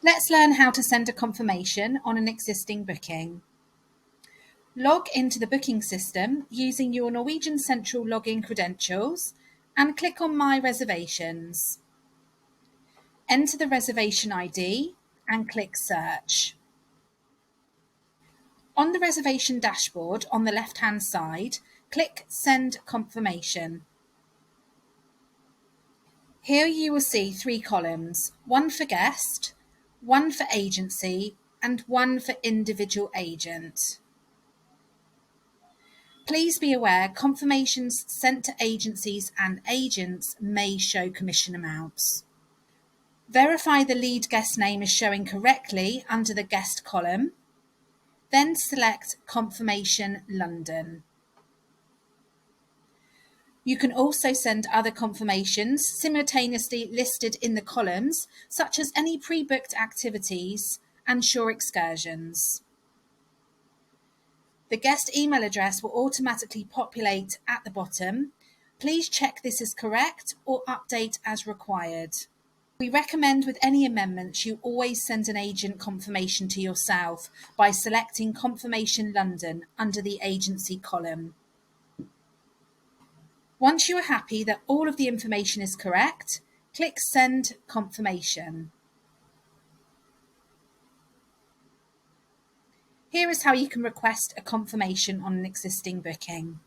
Let's learn how to send a confirmation on an existing booking. Log into the booking system using your Norwegian Central login credentials and click on My Reservations. Enter the reservation ID and click Search. On the reservation dashboard on the left-hand side, click Send Confirmation. Here you will see 3 columns, one for guest, one for agency, and one for individual agent. Please be aware confirmations sent to agencies and agents may show commission amounts. Verify the lead guest name is showing correctly under the guest column. Then select Confirmation London. You can also send other confirmations simultaneously listed in the columns, such as any pre-booked activities and shore excursions. The guest email address will automatically populate at the bottom. Please check this is correct or update as required. We recommend with any amendments you always send an agent confirmation to yourself by selecting Confirmation London under the agency column. Once you are happy that all of the information is correct, click Send Confirmation. Here is how you can request a confirmation on an existing booking.